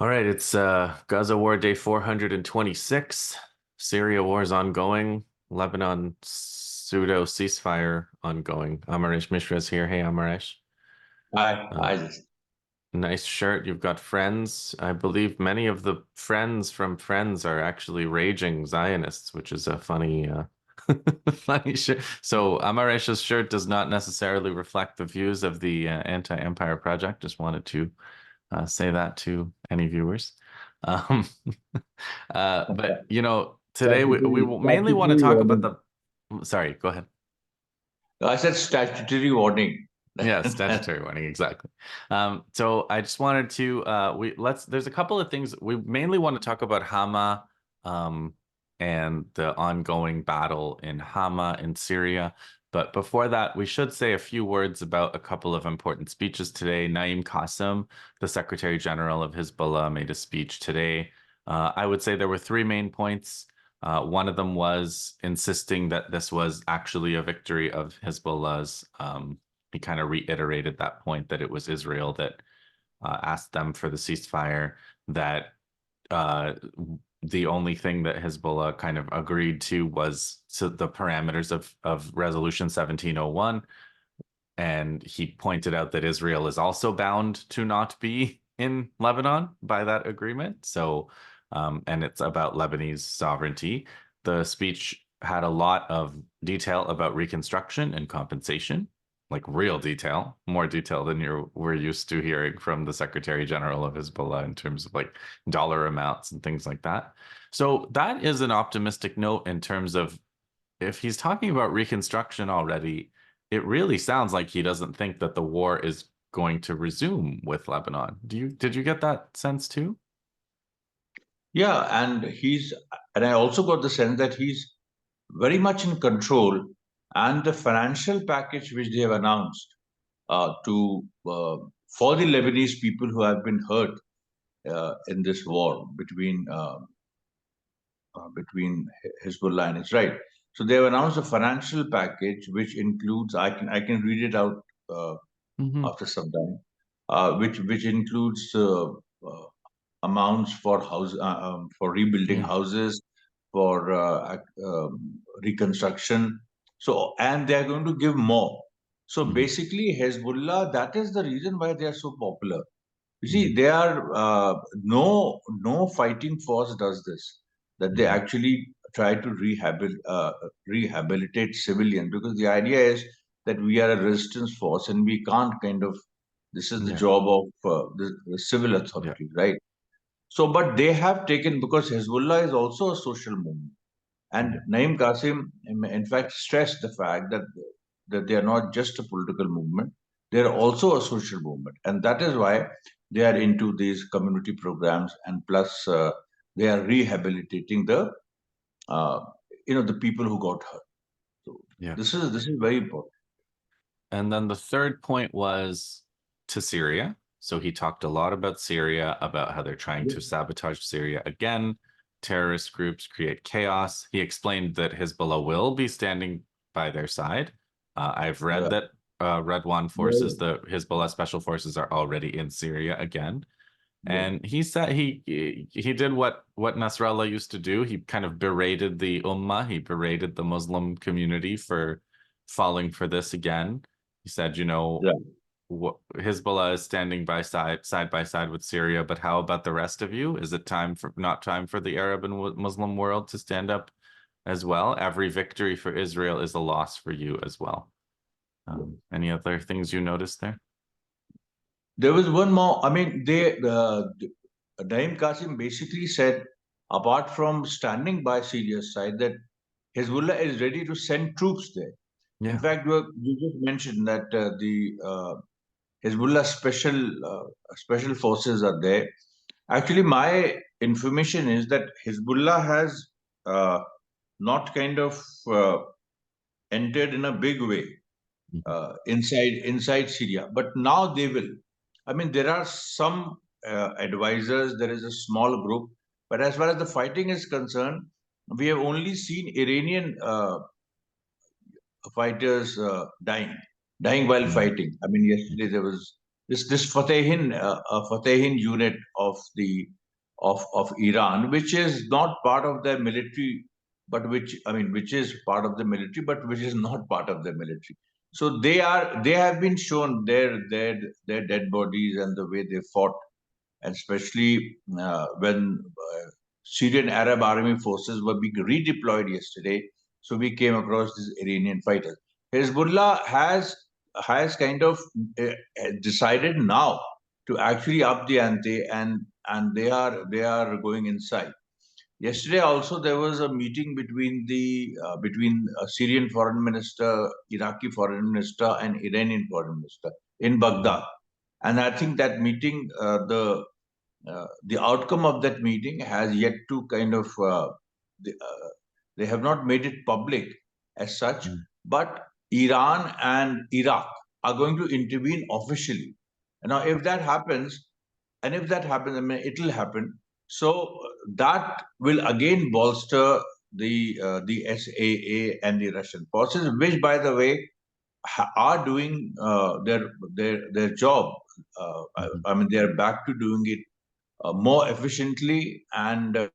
All right, it's Gaza War day 426. Syria war is ongoing. Lebanon pseudo ceasefire ongoing. Amaresh Mishra is here. Hey, Amaresh. Uh, I just nice shirt. You've got Friends. I believe many of the friends from Friends are actually raging Zionists, which is a funny, funny shirt. So Amaresh's shirt does not necessarily reflect the views of the Anti-Empire Project. Just wanted to say that to any viewers. Um, but today we mainly want to statutory talk about warning. the. Sorry, go ahead. I said statutory warning. Yeah, statutory warning, exactly. So I just wanted to there's a couple of things we mainly want to talk about Hama and the ongoing battle in Hama in Syria. But before that, we should say a few words about a couple of important speeches today. Naim Qassem, the Secretary General of Hezbollah, made a speech today. I would say there were three main points. One of them was insisting that this was actually a victory of Hezbollah's. He kind of reiterated that point that it was Israel that asked them for the ceasefire, that the only thing that Hezbollah kind of agreed to was the parameters of Resolution 1701. And he pointed out that Israel is also bound to not be in Lebanon by that agreement. So, and it's about Lebanese sovereignty. The speech had a lot of detail about reconstruction and compensation, like real detail, more detail than we're used to hearing from the Secretary General of Hezbollah in terms of like dollar amounts and things like that. So that is an optimistic note in terms of if he's talking about reconstruction already, it really sounds like he doesn't think that the war is going to resume with Lebanon. Did you get that sense too? Yeah, and I also got the sense that he's very much in control, and the financial package which they have announced to for the Lebanese people who have been hurt in this war between Hezbollah and Israel. So they have announced a financial package which includes I can read it out Hmm. after some time, which includes amounts for for rebuilding Yeah. houses, for reconstruction. So and they are going to give more. So Hmm. basically, Hezbollah, that is the reason why they are so popular. You see, Hmm. they are no fighting force does this. That they Hmm. actually try to rehabilitate civilians, because the idea is that we are a resistance force and we can't kind of. This is the Yeah. job of the civil Yeah. authority, right? So, but they have taken, because Hezbollah is also a social movement, and Yeah. Naim Qasim, in fact, stressed the fact that they are not just a political movement; they are also a social movement, and that is why they are into these community programs, and plus they are rehabilitating uh, the people who got hurt. So Yeah. this is very important. And then the third point was to Syria. So he talked a lot about Syria, about how they're trying to sabotage Syria again. Terrorist groups create chaos. He explained that Hezbollah will be standing by their side. I've read Yeah. that Redwan Yeah. forces, the Hezbollah special forces, are already in Syria again. Yeah. And he said he did what Nasrallah used to do. He kind of berated the Ummah. He berated the Muslim community for falling for this again. He said, Yeah. Hezbollah is standing side by side with Syria, but how about the rest of you? Is it not time for the Arab and Muslim world to stand up as well? Every victory for Israel is a loss for you as well. Any other things you noticed there? There was one more. I mean, Naim Qasim basically said, apart from standing by Syria's side, that Hezbollah is ready to send troops there. In Yeah. fact, you just mentioned that the Hezbollah special forces are there. Actually, my information is that Hezbollah has uh, not kind of entered in a big way Mhm. inside Syria, but now they will. I mean, there are some advisors. There is a small group, but as far as the fighting is concerned, we have only seen Iranian fighters dying while Mhm. fighting. I mean, yesterday this Fatehin unit of the of Iran, which is not part of their military, but which is part of the military, but which is not part of the military. So they have been shown their dead bodies and the way they fought, and especially when Syrian Arab Army forces were being redeployed yesterday. So we came across these Iranian fighters. Hezbollah has kind of decided now to actually up the ante, and they are going inside. Yesterday also there was a meeting between between Syrian foreign minister, Iraqi foreign minister, and Iranian foreign minister in Baghdad, and I think that meeting, the outcome of that meeting has yet to kind of they have not made it public as such, but Iran and Iraq are going to intervene officially. Now, if that happens, I mean, it will happen. So that will again bolster the SAA and the Russian forces, which, by the way, are doing their job. I mean, they are back to doing it more efficiently. And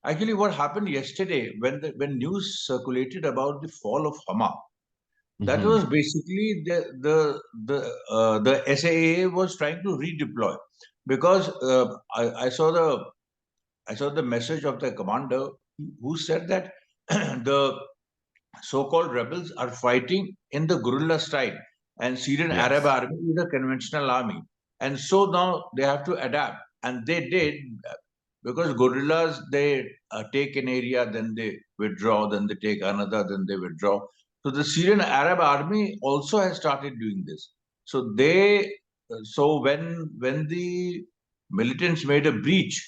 actually, what happened yesterday when news circulated about the fall of Hama, that was basically the SAA was trying to redeploy, because I saw the message of the commander who said that the so-called rebels are fighting in the guerrilla style, and Syrian Arab Yes. army is a conventional army, and so now they have to adapt, and they did, because guerrillas, they take an area, then they withdraw, then they take another, then they withdraw. So the Syrian Arab army also has started doing this. So so when the militants made a breach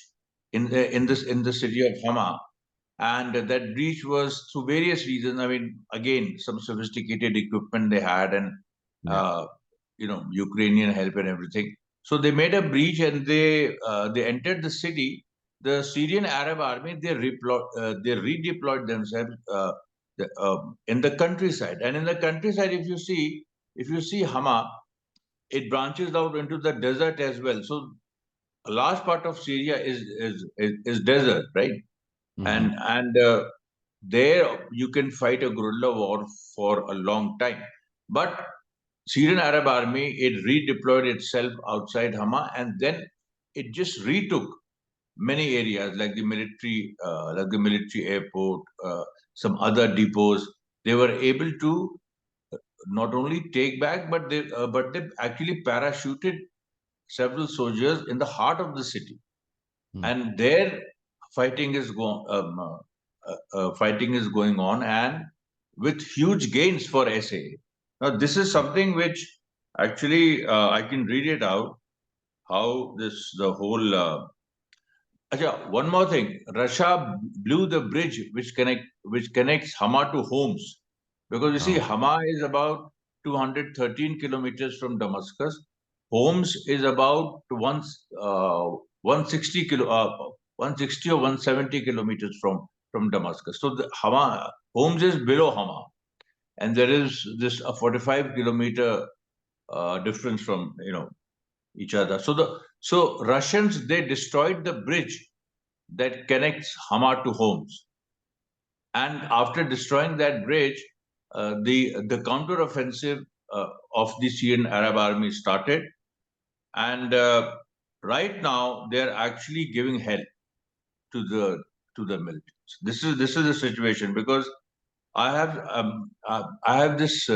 in the city of Hama, and that breach was through various reasons. I mean, again, some sophisticated equipment they had, and Yeah. Ukrainian help and everything. So they made a breach, and they entered the city. The Syrian Arab army, they redeployed themselves in the countryside. And in the countryside, if you see Hama, it branches out into the desert as well. So a large part of Syria is desert, right? And there you can fight a guerrilla war for a long time. But Syrian Arab Army, it redeployed itself outside Hama, and then it just retook many areas like the military airport, some other depots. They were able to not only take back, but they actually parachuted several soldiers in the heart of the city, and there fighting is going on, and with huge gains for SA. Now, this is something which actually I can read it out. How the whole. One more thing. Russia blew the bridge which connects Hama to Homs, because you see, Hama is about 213 kilometers from Damascus. Homs is about 160 160 or 170 kilometers from Damascus. So the Homs is below Hama, and there is this a 45-kilometer difference from each other. So Russians, they destroyed the bridge that connects Hama to Homs, and after destroying that bridge, the counter-offensive of the Syrian Arab army started, and right now they're actually giving help to the militants. This is the situation, because I have this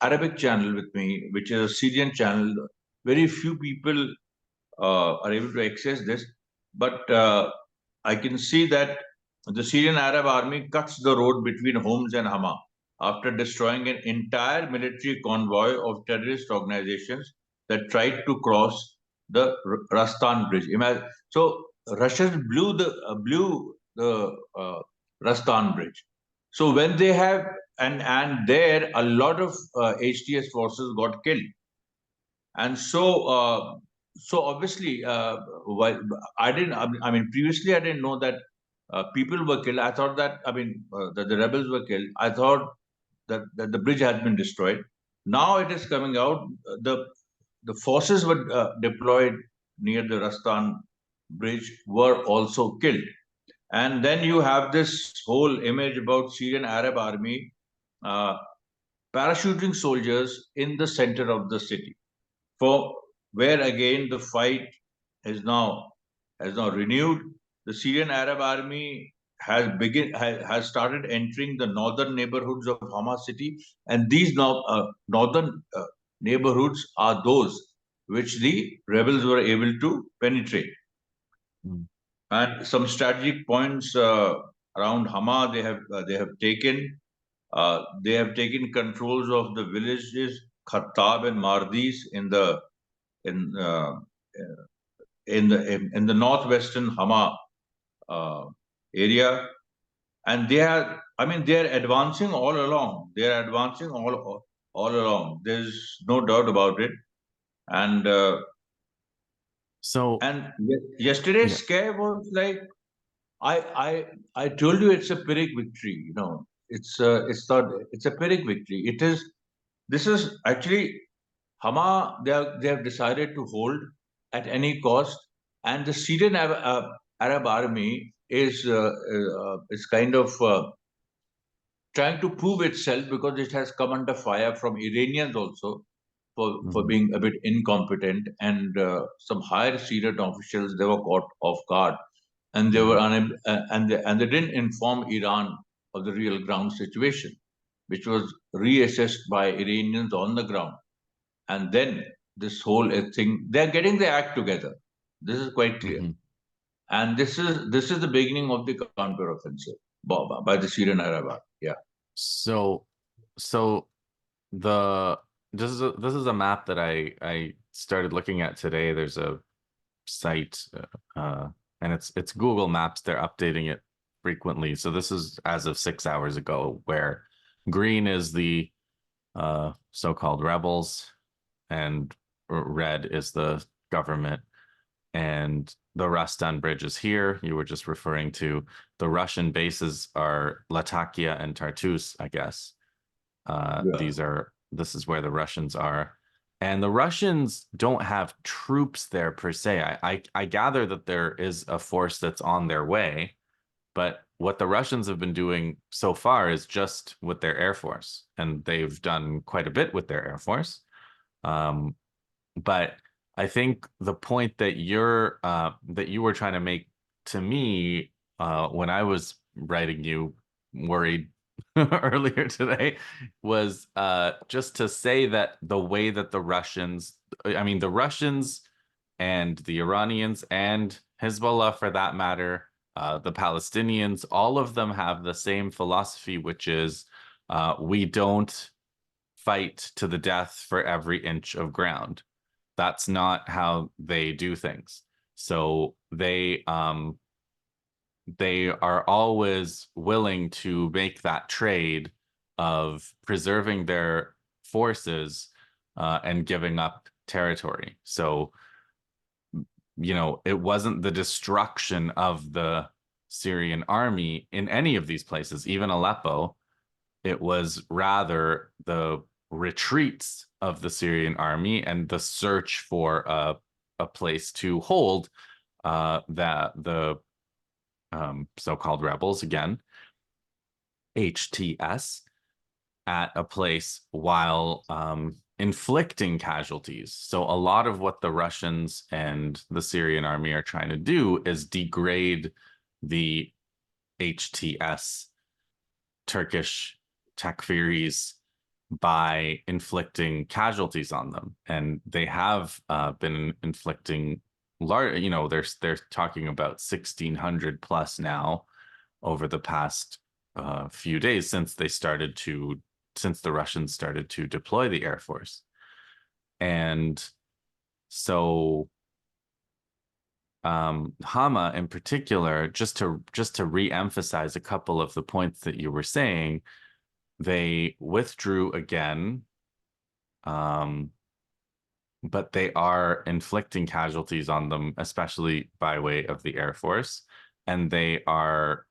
Arabic channel with me, which is a Syrian channel. Very few people are able to access this, but I can see that the Syrian Arab army cuts the road between Homs and Hama after destroying an entire military convoy of terrorist organizations that tried to cross the Rastan bridge. So Russians blew the Rastan bridge. So when they have and there a lot of HTS forces got killed, and so obviously, while I didn't, I mean, previously I didn't know that people were killed. I thought that, that the rebels were killed. I thought that the bridge had been destroyed. Now it is coming out. the forces were deployed near the Rastan bridge were also killed. And then you have this whole image about Syrian Arab army uh, parachuting soldiers in the center of the city, for where again the fight is now has now renewed. The Syrian Arab army has started entering the northern neighborhoods of Hama city, and these now northern neighborhoods are those which the rebels were able to penetrate. Mm. And some strategic points around Hama they have taken. They have taken controls of the villages Khattab and Mardis in uh, in the northwestern Hama uh, area, and they are. I mean, they are advancing all along. They are advancing all along. There's no doubt about it. And So yesterday's yeah. scare was like I I I told you it's a Pyrrhic victory. You know, it's a Pyrrhic victory. It is. This is actually Hama. They have decided to hold at any cost, and the Syrian Arab army is kind of trying to prove itself because it has come under fire from Iranians also for Mhm, being a bit incompetent, and some higher Syrian officials they were caught off guard, and they were mhm, unable and they didn't inform Iran of the real ground situation, which was reassessed by Iranians on the ground, and then this whole thing they're getting the act together. This is quite clear, mhm. and this is the beginning of the counteroffensive by the Syrian Arab Army. Yeah. So so the this is a map that I started looking at today. There's a site and it's Google Maps. They're updating it frequently. So this is as of 6 hours ago, where green is the so-called rebels and red is the government. And the Rastan Bridge is here. You were just referring to the Russian bases are Latakia and Tartus, I guess. Yeah. This is where the Russians are. And the Russians don't have troops there per se. I gather that there is a force that's on their way, but what the Russians have been doing so far is just with their air force, and they've done quite a bit with their air force. Um, but I think the point that you were trying to make to me when I was writing you worried earlier today was just to say that the way that the Russians and the Iranians and Hezbollah for that matter, the Palestinians, all of them have the same philosophy, which is we don't fight to the death for every inch of ground. That's not how they do things. So they are always willing to make that trade of preserving their forces and giving up territory. So, it wasn't the destruction of the Syrian army in any of these places, even Aleppo. It was rather the retreats of the Syrian army and the search for a place to hold the so-called rebels, again, HTS, at a place while inflicting casualties. So a lot of what the Russians and the Syrian army are trying to do is degrade the HTS Turkish Takfiris by inflicting casualties on them, and they have been inflicting large. They're talking about 1,600 plus now over the past few days since the Russians started to deploy the air force, and so Hama in particular, just to re-emphasize a couple of the points that you were saying, they withdrew again, but they are inflicting casualties on them, especially by way of the Air Force, and they are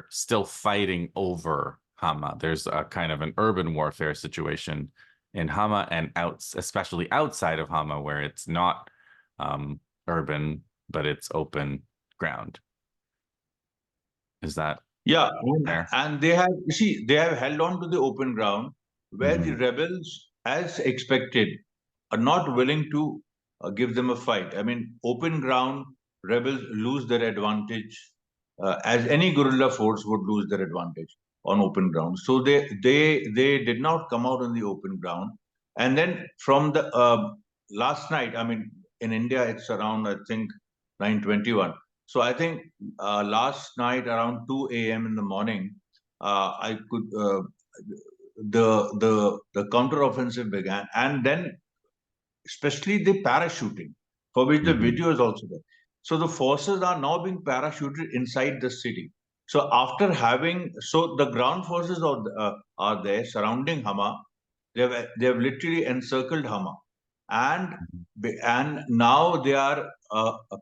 still fighting over Hama. There's a kind of an urban warfare situation in Hama and especially outside of Hama, where it's not urban, but it's open ground. Is that Yeah, fair? and they have, you see, they have held on to the open ground where the Mhm. rebels, as expected, are not willing to give them a fight. I mean, open ground, rebels lose their advantage, as any guerrilla force would lose their advantage on open ground. So they did not come out on the open ground. And then from the last night, I mean, in India, it's around, I think, 9:21. So I think last night around 2 a.m. in the morning, I could the counteroffensive began, and then especially the parachuting, for which the Mhm. video is also there. So the forces are now being parachuted inside the city. So after having, so the ground forces are there surrounding Hama. They have literally encircled Hama, and Mhm. now they are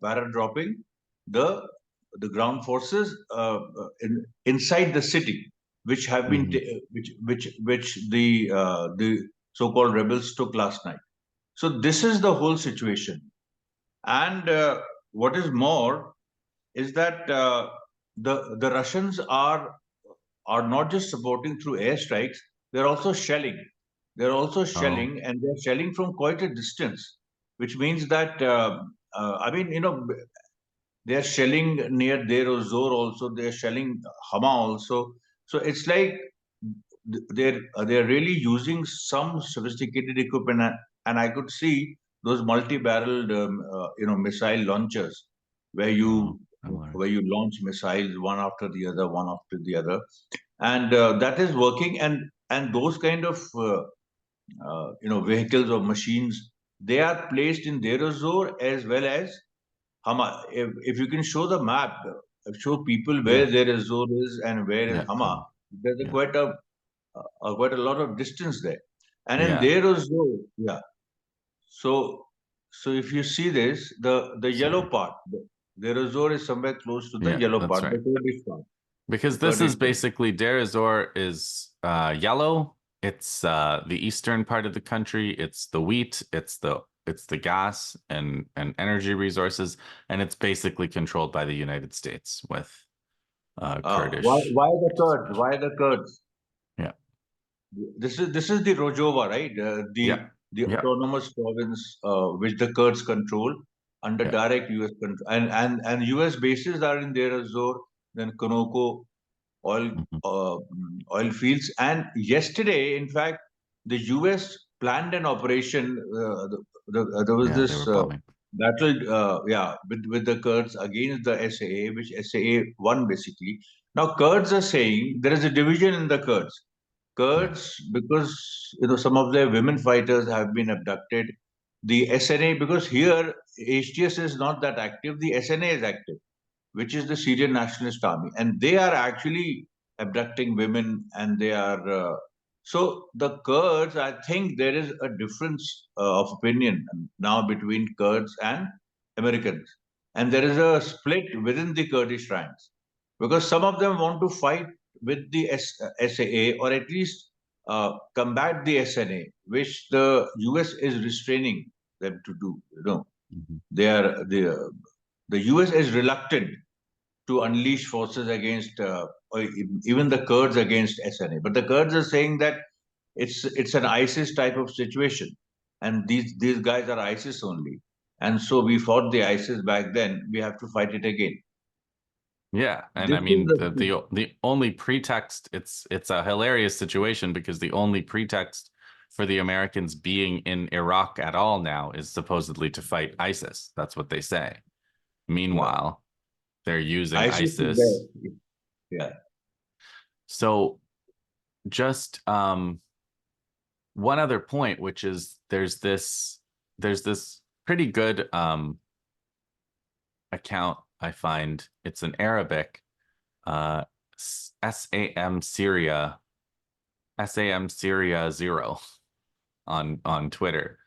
para-dropping the the ground forces inside the city, which have been Mhm. which the so-called rebels took last night. So this is the whole situation. And what is more is that the Russians are not just supporting through airstrikes; they're also shelling. They're also Oh. shelling, and they're shelling from quite a distance, which means that I mean, they're shelling near Deir ez-Zor also. They're shelling Hama also. So it's like they're really using some sophisticated equipment, and I could see those multi-barreled missile launchers where Oh, you Amaresh. where you launch missiles one after the other, and that is working. And those kind of vehicles or machines, they are placed in Deir ez-Zor as well as Hama. If you can show the map, show people where Yeah. Deir ez-Zor is and where is Yeah. Hama, there's Yeah. quite a lot of distance there. And in Yeah. Deir ez-Zor, yeah. So so if you see this, the yellow Sorry. part, Deir ez-Zor is somewhere close to the Yeah, yellow that's part, the right. Kurdish part, the Because this Kurdish is part. basically Deir ez-Zor is yellow. It's the eastern part of the country. It's the wheat. It's the gas and energy resources, and it's basically controlled by the United States with Kurdish Why the Kurds? participation. Why the Kurds? Yeah. This is the Rojava, right? Yeah. The Yeah. autonomous province which the Kurds control under Yeah. direct U.S. control, and U.S. bases are in Deir ez-Zor, then Konoko oil Mhm. oil fields. And yesterday, in fact, the U.S. planned an operation. There was Yeah. They this were bombing. battle, yeah, with the Kurds against the SAA, which SAA won basically. Now Kurds are saying there is a division in the Kurds. Yeah. Kurds, because some of their women fighters have been abducted. The SNA, because here HTS is not that active, the SNA is active, which is the Syrian Nationalist Army, and they are actually abducting women, and they are. So the Kurds, I think there is a difference of opinion now between Kurds and Americans, and there is a split within the Kurdish ranks because some of them want to fight with the SAA, or at least combat the SNA, which the US is restraining them to do. Mhm. They are the US is reluctant to unleash forces against or even the Kurds against SNA. But the Kurds are saying that it's an ISIS type of situation, and these guys are ISIS only. And so we fought the ISIS back then. We have to fight it again. Yeah, and This I is mean the the only pretext, it's a hilarious situation because the only pretext for the Americans being in Iraq at all now is supposedly to fight ISIS. That's what they say. yeah. Meanwhile, they're using ISIS is there. ISIS. Yeah. So just one other point, which is there's this pretty good account I find. It's an Arabic uh SAM Syria SAM Syria 0 on Twitter.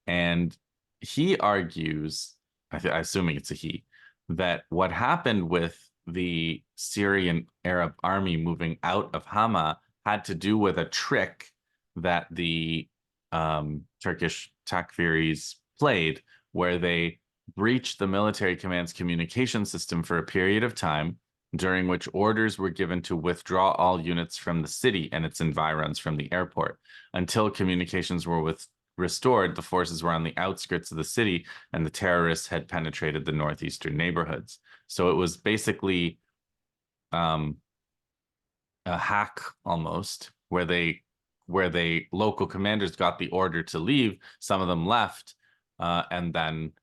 And he argues, assuming it's a he, that what happened with the Syrian Arab army moving out of Hama had to do with a trick that the Turkish Takfiris played, where they breached the military command's communication system for a period of time, during which orders were given to withdraw all units from the city and its environs from the airport. Until communications were restored, the forces were on the outskirts of the city, and the terrorists had penetrated the northeastern neighborhoods. So it was basically a hack almost, where local commanders got the order to leave. Some of them left, and then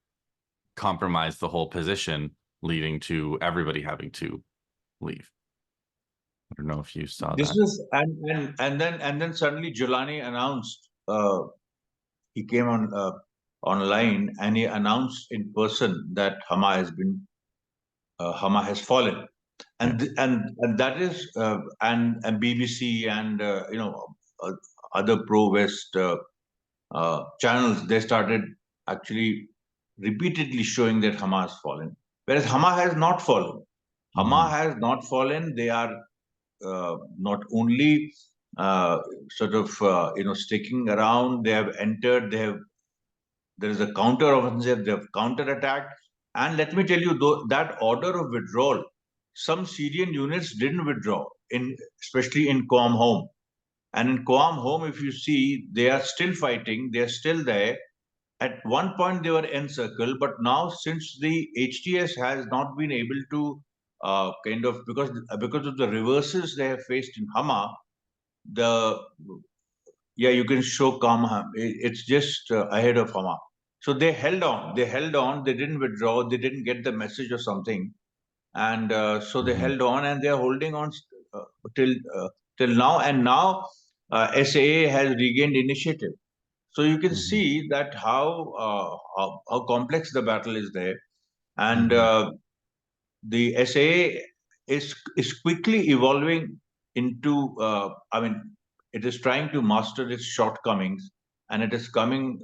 compromised the whole position, leading to everybody having to leave. I don't know if you saw This that. is and then suddenly Jilani announced. He came on online and he announced in person that Hama has fallen, and that is and BBC and other pro-West channels, they started actually repeatedly showing that Hama has fallen, whereas Hama has not fallen. Hama has not fallen. They are not only sticking around. They have entered. There is a counter-offensive. They have counter-attacked. And let me tell you, though, that order of withdrawal, some Syrian units didn't withdraw, especially in Qom Home. And in Qom Home, if you see, they are still fighting. They are still there. At one point, they were encircled, but now, since the HTS has not been able to because of the reverses they have faced in Hama, you can show Kama. It's just ahead of Hama. So they held on. They held on. They didn't withdraw. They didn't get the message or something, and so they held on, and they are holding on till now. And now SAA has regained initiative. So you can see that how complex the battle is there, and the SAA is quickly evolving into. It is trying to master its shortcomings, and it is coming.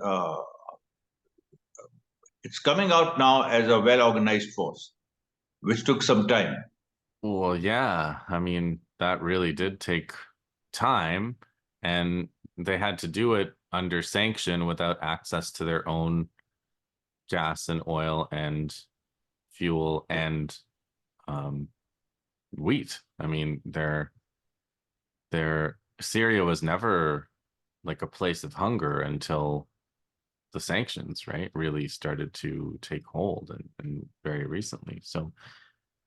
It's coming out now as a well-organized force, which took some time. Well, yeah. I mean, that really did take time, and they had to do it under sanction without access to their own gas and oil and fuel and wheat. I mean, Syria was never like a place of hunger until the sanctions, right, really started to take hold, and very recently. So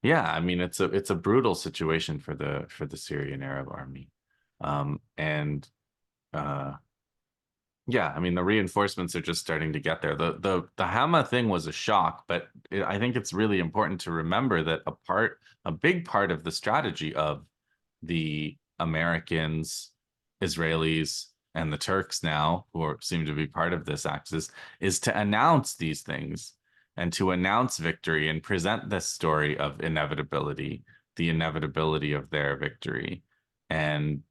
yeah, I mean, it's a brutal situation for the Syrian Arab Army. And yeah, I mean, the reinforcements are just starting to get there. The Hama thing was a shock, but I think it's really important to remember that a big part of the strategy of the Americans, Israelis, and the Turks now, seem to be part of this axis, is to announce these things and to announce victory and present this story of inevitability, the inevitability of their victory, and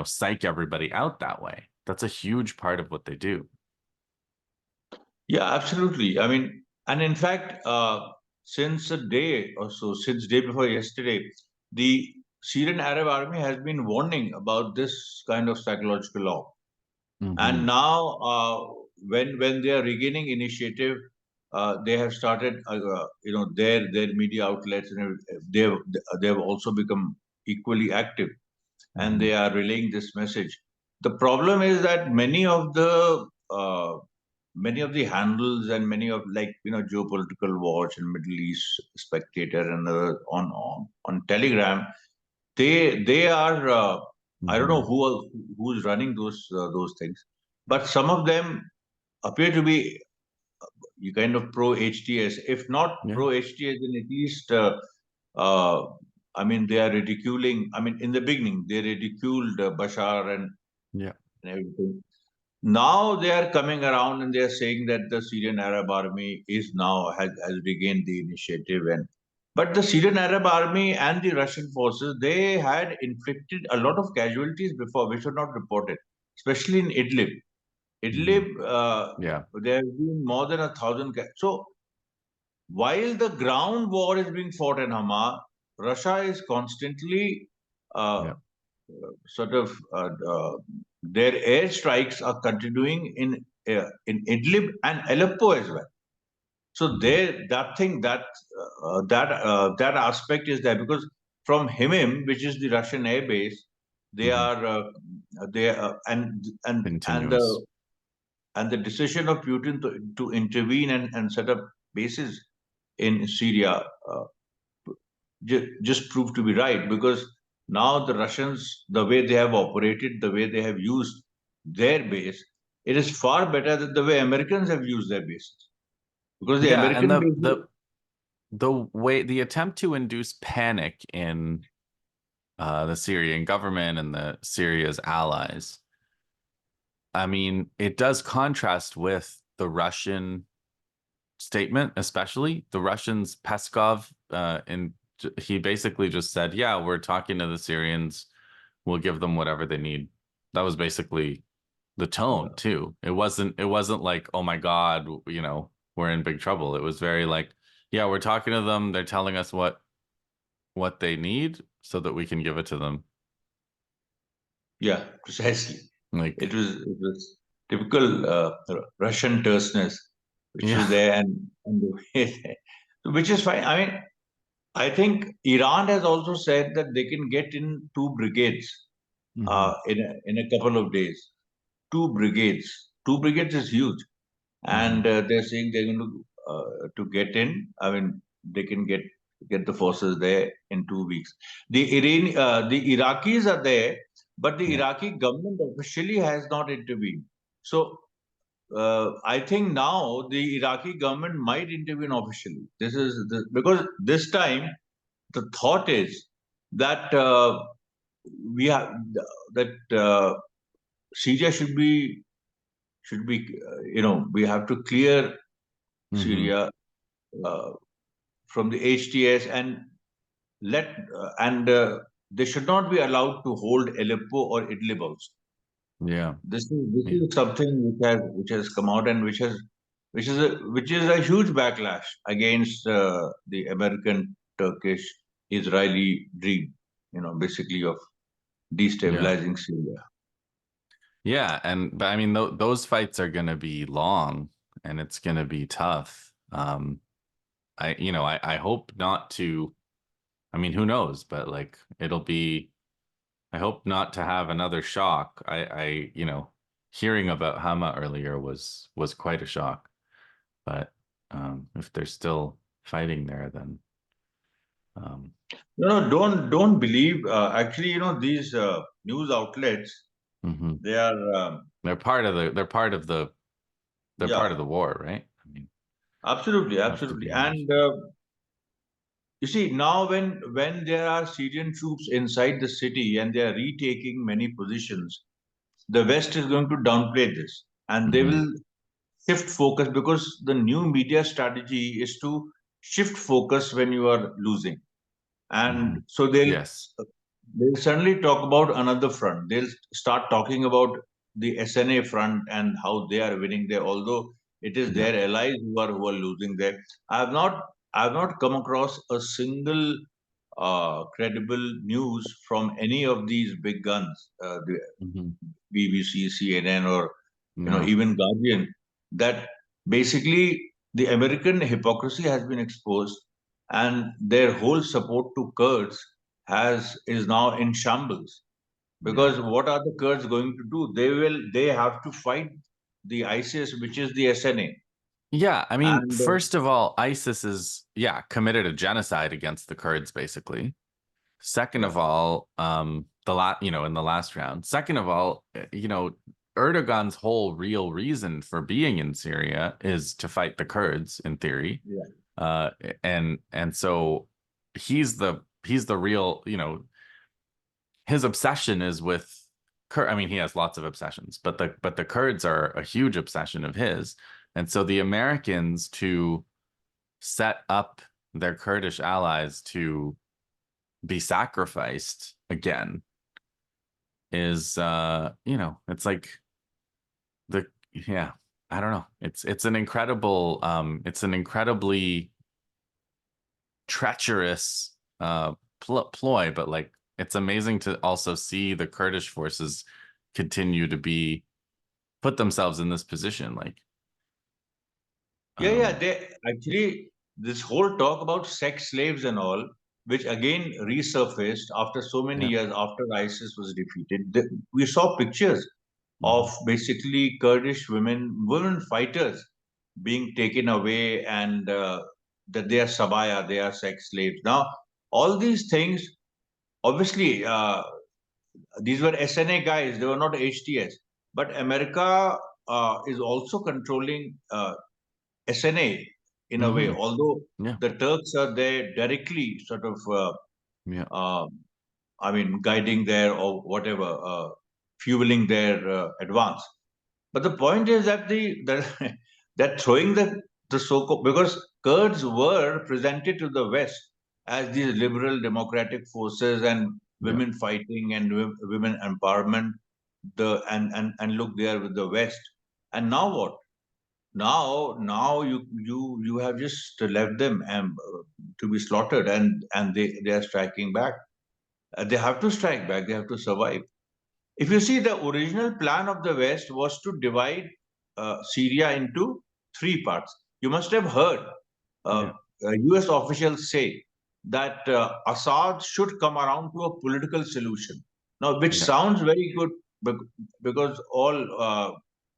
psych everybody out that way. That's a huge part of what they do. Yeah, absolutely. I mean, and in fact, since a day or so, since day before yesterday, the Syrian Arab Army has been warning about this kind of psychological law. And now, when they are regaining initiative, they have started, their media outlets, and they have also become equally active, and they are relaying this message. The problem is that many of the handles and many of Geopolitical Watch and Middle East Spectator and on Telegram, they are I don't know who's running those things, but some of them appear to be kind of pro HTS. If not pro HTS, then at least they are ridiculing. I mean, in the beginning, they ridiculed Bashar and everything. Now they are coming around and they are saying that the Syrian Arab Army has regained the initiative. But the Syrian Arab Army and the Russian forces, they had inflicted a lot of casualties before, which were not reported, especially in Idlib. There have been more than 1,000. So while the ground war is being fought in Hama, Russia is constantly sort of their airstrikes are continuing in Idlib and Aleppo as well. So there, that aspect is there, because from Himim, which is the Russian air base, they are Continuous. and the decision of Putin to intervene and set up bases in Syria just proved to be right, because now the Russians, the way they have operated, the way they have used their base, it is far better than the way Americans have used their bases. Because the Yeah, and American bases, the attempt to induce panic in the Syrian government and the Syria's allies, I mean, it does contrast with the Russian statement, especially the Russians. Peskov, he basically just said, "Yeah, we're talking to the Syrians. We'll give them whatever they need." That was basically the tone too. It wasn't like, "Oh my God, we're in big trouble." It was very like, "Yeah, we're talking to them. They're telling us what they need so that we can give it to them." yeah, precisely. Like, It was typical Russian terseness, which yeah. was there, and the way which is fine. I mean, I think Iran has also said that they can get in two brigades Hmm. in a couple of days. Two brigades. Two brigades is huge, Hmm. and they're saying they're going to get in. I mean, they can get the forces there in 2 weeks. The Iraqis are there, but the Yeah. Iraqi government officially has not intervened. So I think now the Iraqi government might intervene officially. Because this time the thought is that we have that Syria should be we have to clear Hmm. Syria uh, from the HTS, and let and they should not be allowed to hold Aleppo or Idlib also. Yeah. This Yeah. is something which has come out, and which is a huge backlash against the American, Turkish, Israeli dream, basically of Yeah. destabilizing Syria. Yeah, but I mean, those fights are going to be long and it's going to be tough. I hope not to. I mean, who knows? But like, it'll be. I hope not to have another shock. Hearing about Hama earlier was quite a shock. But if they're still fighting there, then um, No, no, don't believe. Actually, these news outlets, mhm. they are they're part of yeah, the war, right? I mean, absolutely, have to absolutely. be honest. And you see, now when there are Syrian troops inside the city and they are retaking many positions, the West is going to downplay this, and they Hmm. will shift focus, because the new media strategy is to shift focus when you are losing. And Hmm. so Yes. they'll suddenly talk about another front. They'll start talking about the SNA front and how they are winning there, although it is Yeah. their allies who are losing there. I have not come across a single credible news from any of these big guns, the Hmm. BBC, CNN, or No. even Guardian, that basically the American hypocrisy has been exposed, and their whole support to Kurds is now in shambles. Yeah. Because what are the Kurds going to do? They have to fight the ISIS, which is the SNA, Yeah, I mean, and first of all, ISIS is, yeah, committed a genocide against the Kurds, basically. Second yeah, of all, in the last round. Second of all, Erdogan's whole real reason for being in Syria is to fight the Kurds, in theory. yeah, Uh, and so he's the real, his obsession is with I mean, he has lots of obsessions, but the Kurds are a huge obsession of his. And so the Americans to set up their Kurdish allies to be sacrificed again is it's like the yeah, I don't know. It's an incredibly treacherous ploy, but like it's amazing to also see the Kurdish forces continue to put themselves in this position. Like, Yeah, they actually, this whole talk about sex slaves and all, which again resurfaced after so many yeah, years after ISIS was defeated. We saw pictures mhm, of basically Kurdish women fighters being taken away, and that they are sabaya, they are sex slaves. Now, all these things, obviously, these were SNA guys, they were not HTS. But America is also controlling SNA in a way, mhm, although yeah, the Turks are there directly, sort of, yeah, uh, I mean, guiding their or whatever, fueling their advance. But the point is that that throwing the so-called, because Kurds were presented to the West as these liberal democratic forces and yeah, women fighting and women empowerment. And look there with the West. And now what? Now you have just left them to be slaughtered, and they are striking back. They have to strike back. They have to survive. If you see, the original plan of the West was to divide Syria into three parts. You must have heard uh, yeah, U.S. officials say that Assad should come around to a political solution. Now, which yeah, sounds very good, because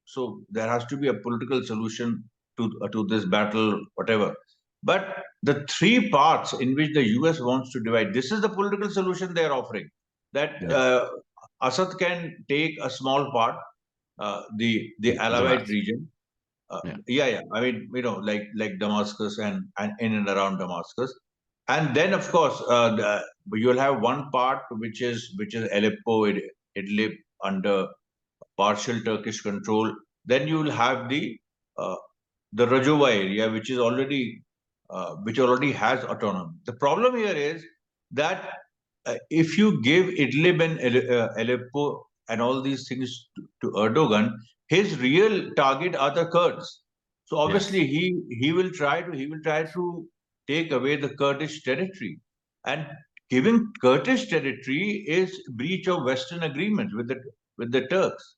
so there has to be a political solution to this battle, whatever. But the three parts in which the U.S. wants to divide, this is the political solution they are offering. That yeah, Assad can take a small part, the Alawite Damascus, region. yeah, Yeah. I mean, like Damascus and in and around Damascus, and then of course you'll have one part which is Aleppo, Idlib, under partial Turkish control. Then you will have uh, the Rojava area, which already has autonomy. The problem here is that if you give Idlib and Aleppo and all these things to Erdogan, his real target are the Kurds. So yes, obviously he will try to take away the Kurdish territory, and giving Kurdish territory is breach of Western agreements with the Turks.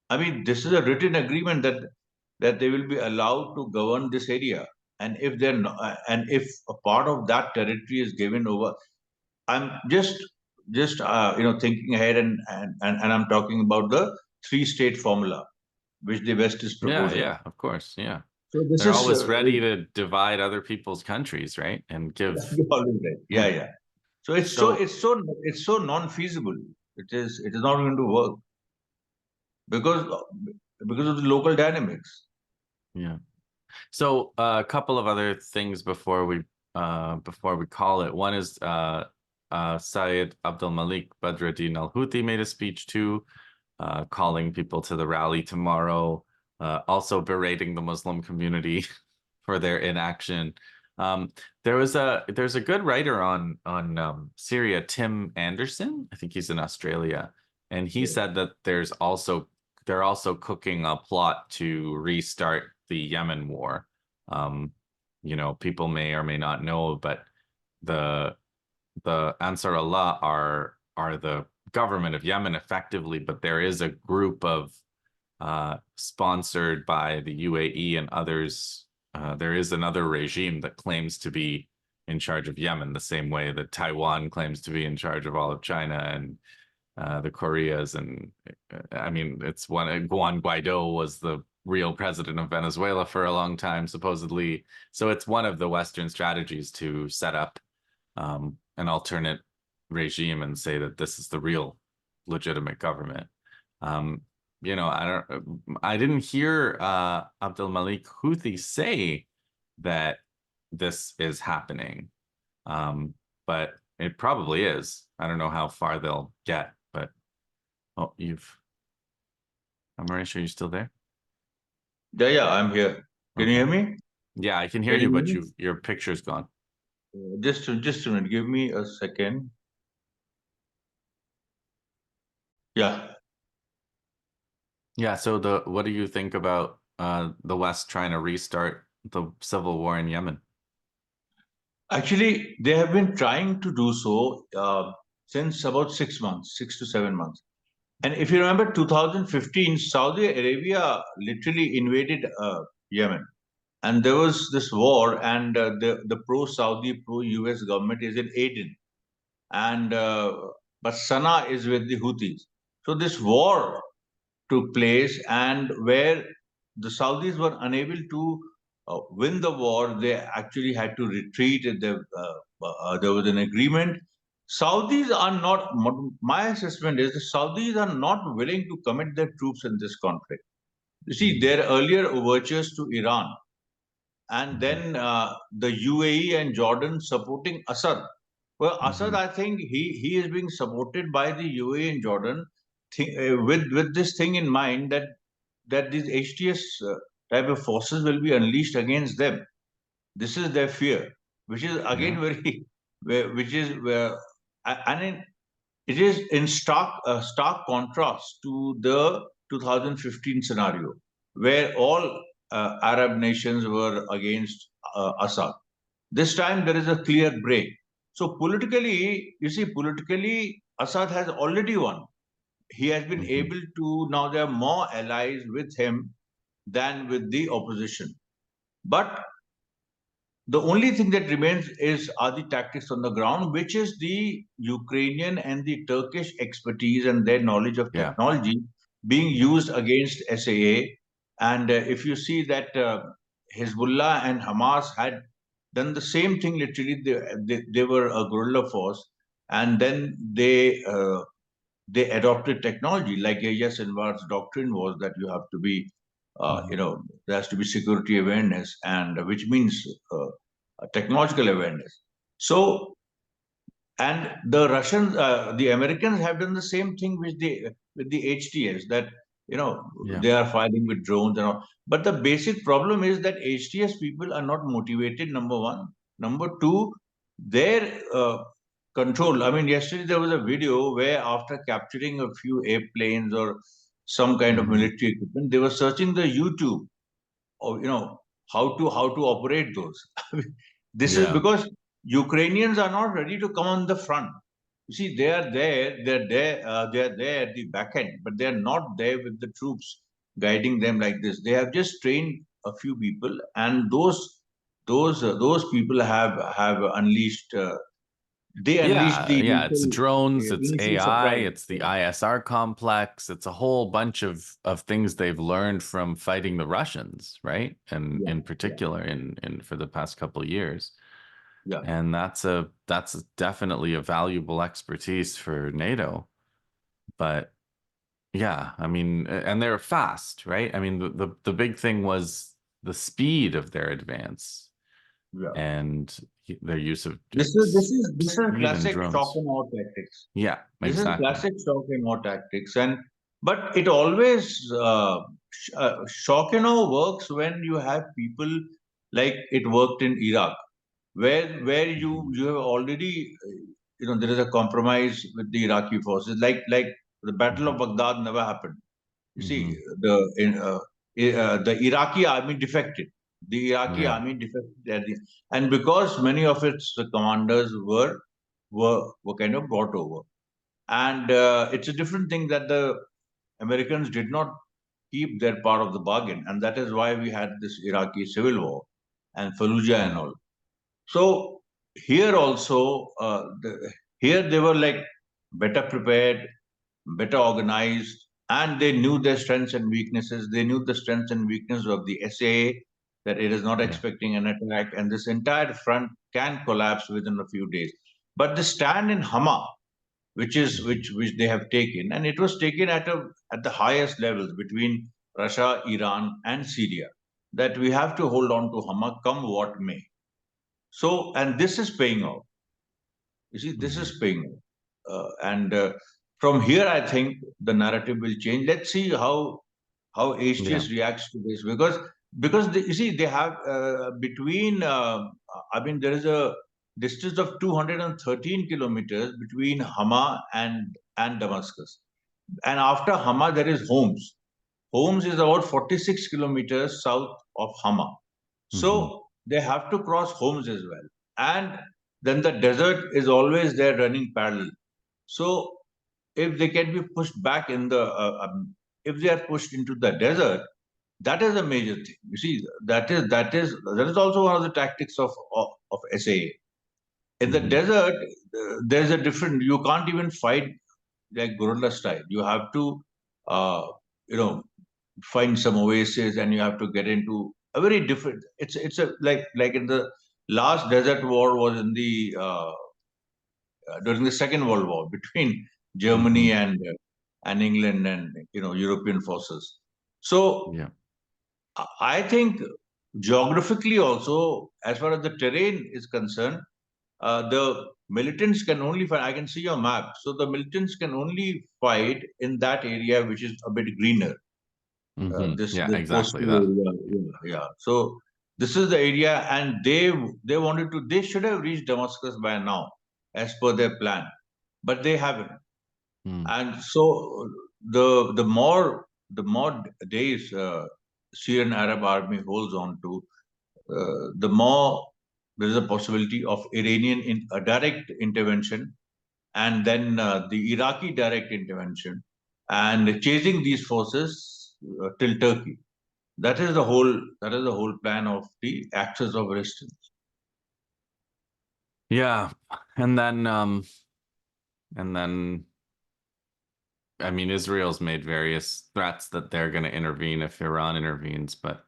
I mean, this is a written agreement that they will be allowed to govern this area, and if they're not, and if a part of that territory is given over, I'm just thinking ahead, and I'm talking about the three-state formula which the West is yeah, proposing. yeah, of course, yeah. So this They're is always ready to divide other people's countries, right? And give, you're always right. Yeah, yeah. yeah. So So, it's so non-feasible. It is not going to work because because of the local dynamics. yeah. So a couple of other things before we call it. One is Syed Abdelmalik Badruddin al-Houthi made a speech too, calling people to the rally tomorrow, also berating the Muslim community for their inaction. Um, there's a good writer on Syria, Tim Anderson. I think he's in Australia, and he Yeah. said that they're also cooking a plot to restart the Yemen war. Um, people may or may not know, but the the Ansar Allah are the government of Yemen effectively, but there is a group of sponsored by the UAE and others. There is another regime that claims to be in charge of Yemen, the same way that Taiwan claims to be in charge of all of China and the Koreas. And I mean, it's Juan Guaido was the real president of Venezuela for a long time, supposedly. So it's one of the Western strategies to set up an alternate regime and say that this is the real legitimate government. Um, I didn't hear Abdelmalik Houthi say that this is happening, but it probably is. I don't know how far they'll get, but Amaresh, are you still there? Yeah, I'm here. Can you Okay. hear me? Yeah, I can hear Can you, you hear but me? your picture's gone. Just a minute. Give me a second. Yeah. Yeah, so what do you think about the West trying to restart the civil war in Yemen? Actually, they have been trying to do so. since about 6 months, 6 to 7 months. And if you remember, 2015, Saudi Arabia literally invaded Yemen, and there was this war, and the pro-Saudi, pro-US government is in Aden, and but Sana'a is with the Houthis. So this war took place, and where the Saudis were unable to win the war, they actually had to retreat. There was an agreement. Saudis are not, my assessment is the Saudis are not willing to commit their troops in this conflict. You see, their earlier overtures to Iran, and then the UAE and Jordan supporting Assad. Well, Assad, I think he is being supported by the UAE and Jordan with this thing in mind that these HTS type of forces will be unleashed against them. This is their fear, which is again very, which is where, and it is in stark contrast to the 2015 scenario, where all Arab nations were against Assad. This time there is a clear break. So politically, you see, politically, Assad has already won. He has been able to, now there are more allies with him than with the opposition. But the only thing that remains are the tactics on the ground, which is the Ukrainian and the Turkish expertise and their knowledge of technology being used against SAA. And if you see that Hezbollah and Hamas had done the same thing, literally, they were a guerrilla force, and then they adopted technology, like Yahya Sinwar's doctrine was that you have to be, there has to be security awareness, and which means technological awareness. So, and the Russians, the Americans have done the same thing with the HTS, that they are fighting with drones and all. But the basic problem is that HTS people are not motivated. Number one. Number two, their control. I mean, yesterday there was a video where after capturing a few airplanes or some kind of military equipment, they were searching the YouTube, or how to operate those. This is because Ukrainians are not ready to come on the front. You see, they are there at the back end, but they are not there with the troops guiding them like this. They have just trained a few people, and those people have unleashed. They unleashed the it's drones, it's initial AI, surprise. it's the ISR complex, it's a whole bunch of things they've learned from fighting the Russians, right? And in particular, in for the past couple of years. Yeah. And that's definitely a valuable expertise for NATO. But yeah, I mean, and they're fast, right? I mean, the big thing was the speed of their advance. Yeah. And their use of this is classic shock and awe tactics. Yeah, this is classic shock and awe tactics, but it always shock and awe works when you have people like it worked in Iraq, where you have already there is a compromise with the Iraqi forces, like the Battle of Baghdad never happened. You see, the Iraqi army defected. The Iraqi army defected, and because many of its commanders were kind of brought over, and it's a different thing that the Americans did not keep their part of the bargain, and that is why we had this Iraqi civil war and Fallujah and all. So here also, here they were like better prepared, better organized, and they knew their strengths and weaknesses. They knew the strengths and weaknesses of the SAA, that it is not expecting an attack, and this entire front can collapse within a few days. But the stand in Hama, which they have taken, and it was taken at the highest levels between Russia, Iran, and Syria, that we have to hold on to Hama, come what may. So, and this is paying off. You see, this is paying off, and from here, I think the narrative will change. Let's see how HTS reacts to this, because you see, they have between. I mean, there is a distance of 213 kilometers between Hama and Damascus, and after Hama there is Homs. Homs is about 46 kilometers south of Hama, so they have to cross Homs as well, and then the desert is always there running parallel. So if they can be pushed back in the, if they are pushed into the desert, that is a major thing. You see, that is also one of the tactics of SAA. In the desert, there's a different. You can't even fight like guerrilla style. You have to, uh, you know, find some oasis, and you have to get into a very different. It's a like in the last desert war was in the during the Second World War between Germany and England and European forces. So Yeah. I think geographically also, as far as the terrain is concerned, the militants can only fight. I can see your map. So the militants can only fight in that area which is a bit greener. Yeah, This exactly coastal that. area, yeah. So this is the area, and they wanted to. They should have reached Damascus by now, as per their plan, but they haven't. And so the more days Syrian Arab army holds on to, the more there is a possibility of Iranian direct intervention, and then the Iraqi direct intervention, and chasing these forces till Turkey. That is the whole plan of the axis of resistance. Yeah. And then I mean, Israel's made various threats that they're going to intervene if Iran intervenes, but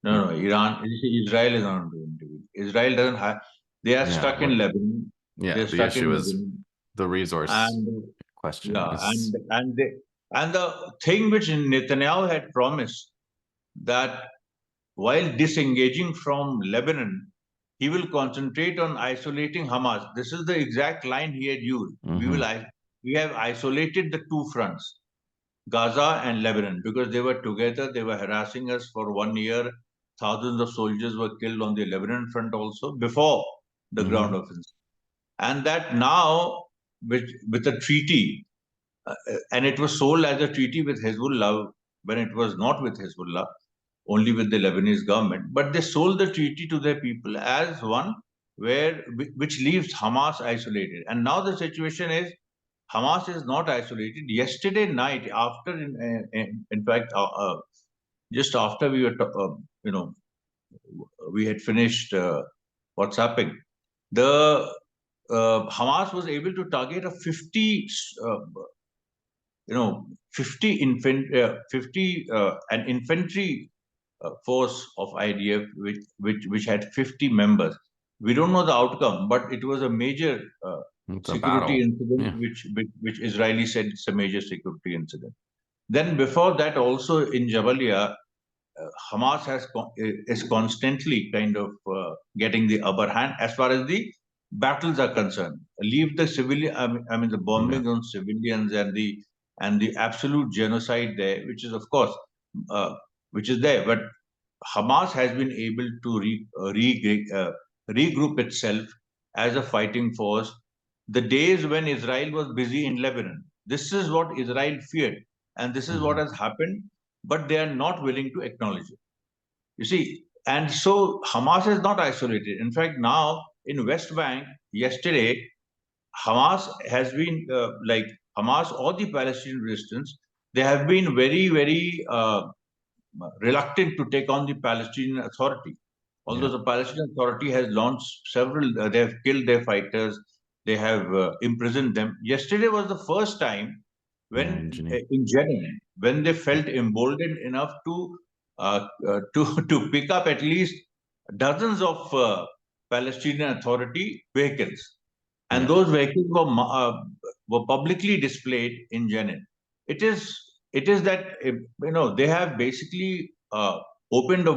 No, Israel is not going to intervene. Israel doesn't have. They are yeah, stuck in Lebanon. yeah, They're the stuck in issue is Lebanon, the resource and question yeah, is and the thing which Netanyahu had promised, that while disengaging from Lebanon, he will concentrate on isolating Hamas. This is the exact line he had used. We have isolated the two fronts, Gaza and Lebanon, because they were together. They were harassing us for 1 year. Thousands of soldiers were killed on the Lebanon front also before the ground offensive. And that now, with a treaty, and it was sold as a treaty with Hezbollah when it was not with Hezbollah, only with the Lebanese government. But they sold the treaty to their people as one which leaves Hamas isolated. And now the situation is Hamas is not isolated. Yesterday night, in fact, just after we were, we had finished WhatsApping, the Hamas was able to target a 50, 50 an infantry force of IDF which had 50 members. We don't know the outcome, but it was a major it's a security battle. incident, Yeah. which Israeli said it's a major security incident. Then before that, also in Jabalia, Hamas is constantly kind of getting the upper hand as far as the battles are concerned. Leave the civilian, I mean the bombing on civilians and the absolute genocide there, which is of course which is there, but Hamas has been able to regroup itself as a fighting force. The days when Israel was busy in Lebanon, this is what Israel feared, and this is what has happened, but they are not willing to acknowledge it. You see, and so Hamas is not isolated. In fact, now in West Bank, yesterday, Hamas has been Hamas or the Palestinian resistance, they have been very, very reluctant to take on the Palestinian Authority. Although the Palestinian Authority has launched several, they have killed their fighters, they have imprisoned them. Yesterday was the first time when in Jenin, when they felt emboldened enough to pick up at least dozens of Palestinian Authority vehicles, and those vehicles were publicly displayed in Jenin. It is that they have basically opened a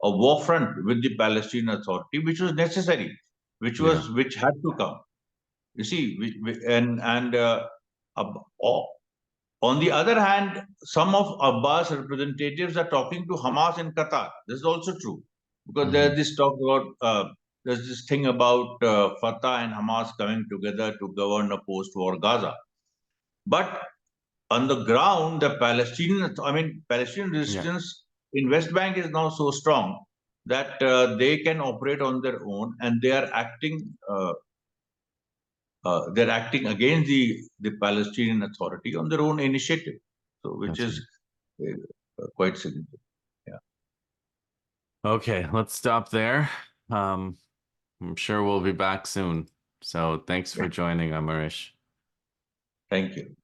war front with the Palestinian Authority, which was necessary, which had to come. You see, on the other hand, some of Abbas representatives are talking to Hamas in Qatar. This is also true, because there's this talk about there's this thing about Fatah and Hamas coming together to govern a post-war Gaza. But on the ground, the Palestinian resistance in West Bank is now so strong that they can operate on their own, and they are acting they're acting against the Palestinian Authority on their own initiative, so which That's is quite significant. Yeah. Okay, let's stop there. I'm sure we'll be back soon. So thanks for joining, Amaresh. Thank you.